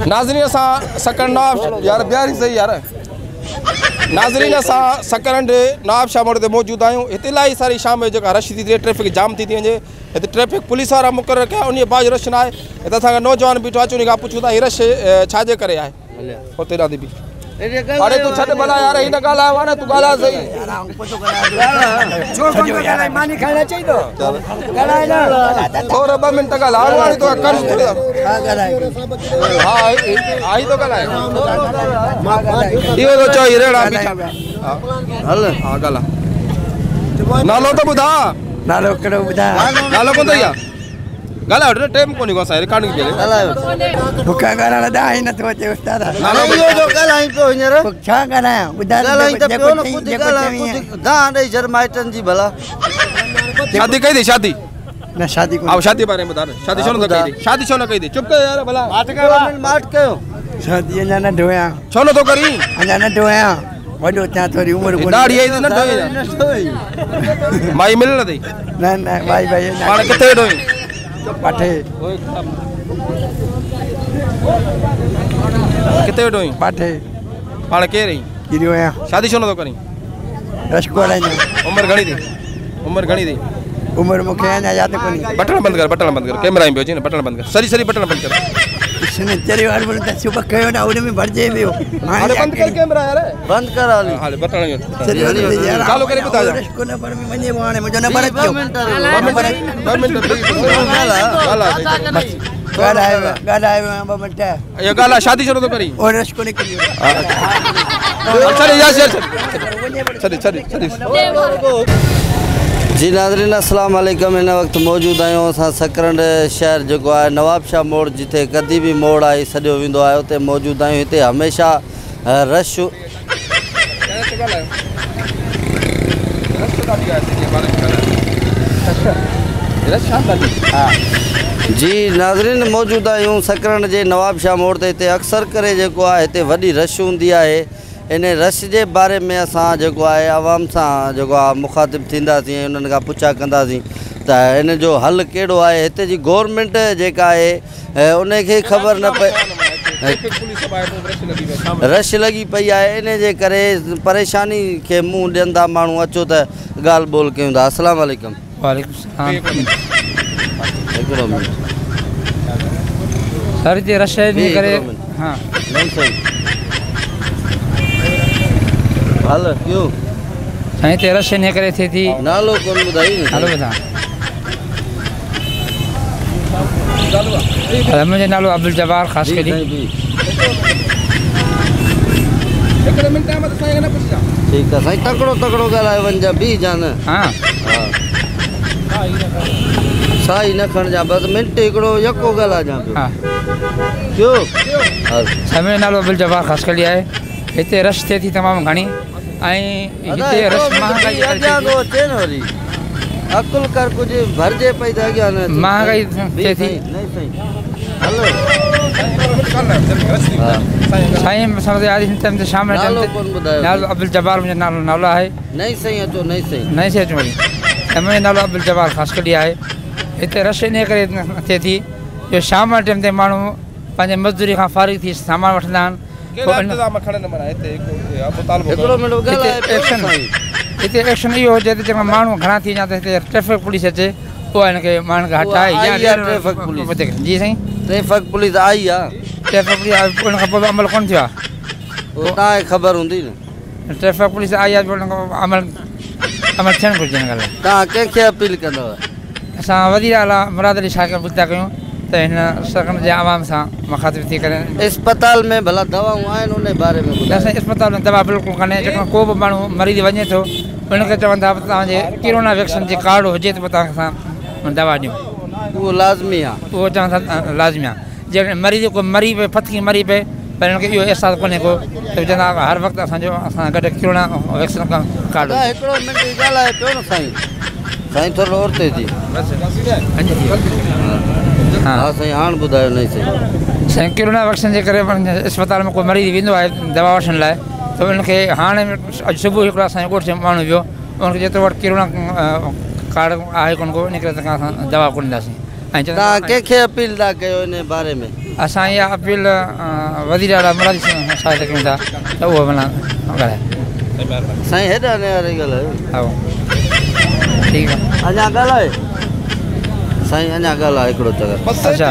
नाज़रीन असां सकंड नवाब यार प्यारी सही यार नाज़रीन असां सकंड नवाब शाह मोड़ ते मौजूद आहियूं हिते इलाही सारी शाम जो जेका रश थी थिए ट्रैफिक जाम थी वञे हिते ट्रैफिक पुलिस वारा मुक़ररु कया उन बाज रश न आहे हिते असांखे नौजवान बीठो अचो उन खां पुछूं था हीअ रश छाजे करे आहे हुते ॾाढी बि अरे तू छॾ भला यार हिन ॻाल्हायो आहे न तूं ॻाल्हाए सही थोरो 2 मिंट ॻाल्हाए हाणे तो कर हा आई तो ॻाल्हाए इहो तो चओ रेड़ा हल हा ॻाल्हाए नालो त ॿुधा नालो कहिड़ो ॿुधा नालो कोन अथई आहे ॻाल्हायो न टाइम कोन्हे को असां रिकॉर्डिंग कई ॻाल्हायो बुखा ॻाल्हाइण ॾाढा ई नथो अचे उस्ताद नालो इहो जो ॻाल्हाई पियो हींअर छा ॻाल्हायां ॿुधाए ॻाल्हाई त पियो न कुझु ॻाल्हाए कुझु गां ॾेई जर माइटनि जी भला शादी कई थी शादी न शादी आओ शादी बारे में ॿुधायो न शादी छो न कई थी शादी छो न कई थी चुप कयो यार भला माट कयो शादी अञा न ढोयां छो नथो करी अञा न ढोयां वॾो थियां थोरी उमिरि दाढ़ी आई न ढोई माई मिल न अथई न न भाई भाई पाण किथे ढोई पाठे किथे ढोई पाठे पाण केरु रही गिरियो आहियां शादी छो नथो करी रसको हलाईंदो उमिरि घणी थी उमिरि मूंखे अञा यादि कोन्हे बटण बंदि कर कैमरा में पियो अचे न बटण बंदि कर सरी बटण बंदि कर शनिचरी वार बोले त सुबह कयो ना उन में भरजे वियो हाले बंदि कर कैमरा यार बंदि कर हाले बटण सरी यार चालू करे ॿुधा जा रसको न पर में वञे हाणे मुंहिंजो नंबर अचो 2 मिंट ॻाल्हायो 2 मिंट इहो ॻाल्हि शादी छो नथो करी और रसको निकिरियो जी नाज़रीन अस्सलाम वालेकुम इन वक्त मौजूद आहियूं असां सकरंड शहर जेको आहे नवाब शाह मोड़ जिथे कदी बि मोड़ आहे सॼो वेंदो आहे उते मौजूद आहियूं हिते हमेशह रश जी नाज़रीन मौजूद आहियूं सकरंड जे नवाब शाह मोड़ ते हिते अक्सर करे जेको आहे हिते वॾी रश हूंदी आहे इन रश जे बारे में असां जेको आहे आवाम सां जेको आहे मुखातिब थींदासीं ऐं उन्हनि खां पुछा कंदासीं त इन जो हल कहिड़ो आहे हिते जी गवर्नमेंट जेका आहे उनखे ख़बर न पए रश लॻी पई आहे इन जे करे परेशानी खे मुंहुं ॾियनि था माण्हू अचो त ॻाल्हि ॿोल कयूं था अस्सलाम वालेकुम हिकिड़ो मिंट सर हिते रश जे करे हा हल क्यों साईं हिते रश इन करे थिए थी नालो कोन ॿुधाई नालो ॿुधां मुंहिंजो नालो अब्दुल जब्बार ख़ासि करी ठीकु आहे साईं तकिड़ो ॻाल्हाए वञिजा बीह जान हा साई न खणिजां बसि मिंट हिकिड़ो यको ॻाल्हाइजां हा पियो साईं मुंहिंजो नालो अब्दुल जब्बार ख़ासि करी आहे हिते रश थिए थी तमामु घणी ऐं हिते रश महांगाई अकुल कर कुझु भरिजे पई त अॻियां न महांगाई थिए थी साईं शाम नालो अब्दुल जब्बार मुंहिंजो नालो आहे नहीं सही अचो नहीं सही नहीं सही अचो वरी ऐं मुंहिंजो नालो अब्दुल जब्बार ख़ासि करी आहे हिते रश इन करे थिए थी जो शाम जे टाइम ते माण्हू पंहिंजे मज़दूरी खां फारिग थी सामान वठंदा आहिनि हिते एक्शन इहो हुजे त जेका माण्हू घणा थी वञा त हिते ट्रैफिक पुलिस अचे पोइ हिनखे माण्हुनि खे हटाए जी साईं ट्रैफिक पुलिस आई आहे ट्रैफिक पुलिस उन खां पोइ अमल कोन थियो आहे तव्हांखे ख़बर हूंदी न ट्रैफिक पुलिस आई आहे अमल थियणु घुरिजे हिन ॻाल्हि तव्हां कंहिंखे अपील कंदव असां वज़ीर आला मुराद अली शाह खे पुछंदा कयूं त हिन सकंड जे आवाम सां मुखातिब थी करे अस्पताल में भला दवाऊं आहिनि उन बारे में असांजे अस्पताल में दवा बिल्कुलु कान्हे जेको को बि माण्हू मरीज़ वञे थो उनखे चवनि था तव्हांजे कोरोना वैक्सीन जी कार्ड हुजे त पोइ तव्हांखे दवा ॾियूं उहो लाज़मी आहे उहो चवनि था लाज़मी आहे जेकॾहिं मरीज़ को मरी पए फतकी मरी पए पर हिनखे इहो अहसासु कोन्हे को त चवंदा हर वक़्तु असां गॾु कोरोना वैक्सीन कार्ड हिकिड़ो मिंट ॻाल्हाए पियो न साईं साईं थोरो और ते थी हा साईं हाणे ॿुधायो नहीं सही साईं कोरोना वैक्सीन जे करे अस्पताल में कोई मरीज़ वेंदो आहे दवा वठण लाइ त उनखे हाणे अॼु सुबुह हिकिड़ो असांजे ॻोठ जो माण्हू वियो उनखे जेतिरो वटि किरोना कार्ड आहे कोन को इन करे तव्हां दवा कोन ॾींदासीं ऐं तव्हां कंहिंखे अपील था कयो इन बारे में असां इहा अपील वज़ीर आला मुरादी साहिब कयूं था त उहो माना ॻाल्हाए साईं हेॾा न वारी ॻाल्हायो हा ठीकु आहे अञा ॻाल्हाए साईं अञा ॻाल्हाए हिकिड़ो अच्छा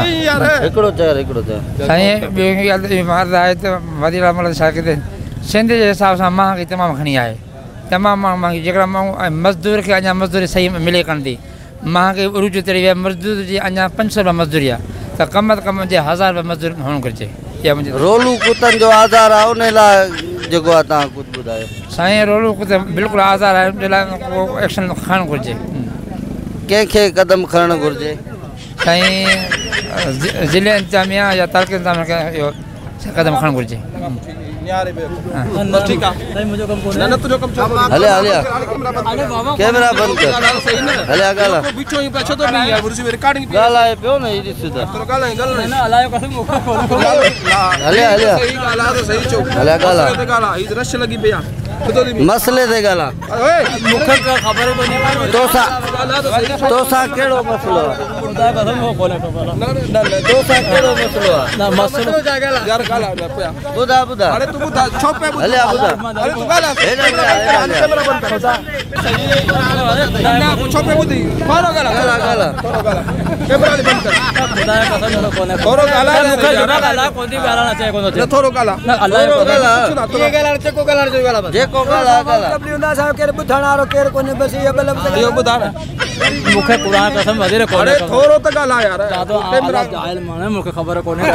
हिकिड़ो चकर साईं ॿियो अर्ज़ु आहे त वज़ीर आला मुरादी साहिब ते सिंध जे हिसाब सां महांगाई तमामु घणी आहे तमामु महांगाई जेकॾहिं माण्हू ऐं मज़दूर खे अञा मज़दूरी सही मिले कोन थी महांगाई उरूज चढ़ी विया मज़दूर जी अञा 500 रुपया मज़दूरी आहे त कम जे 1000 रुपया मज़दूरी हुअणु घुरिजे इहा मुंहिंजी रोलू कुतनि जो आज़ार आहे उन लाइ जेको आहे तव्हां कुझु ॿुधायो साईं रोलू कुत बिल्कुलु आज़ार आहे उन लाइ को एक्शन खणणु घुरिजे कंहिंखे क़दम खणणु घुरिजे साईं ज़िले इंतिज़ामिया या तालुके इंतिज़ामिया खे इहो क़दम खणणु घुरिजे हले हलिया कैमरा बंदि कर हलिया ॻाल्हाए ॻाल्हाए पियो न हेॾी सिधा हलिया हलिया हलिया ॻाल्हाए मसइले ते ॻाल्हाए तोसां कहिड़ो मसइलो आहे तोसां कहिड़ो मसइलो आहे ॿुधा ॿुधा हलिया ॿुधा मूंखे पुराण कसम वज़ीर कोन्हे थोरो त ॻाल्हाए यार जाहिल माण्हू मूंखे ख़बर कोन्हे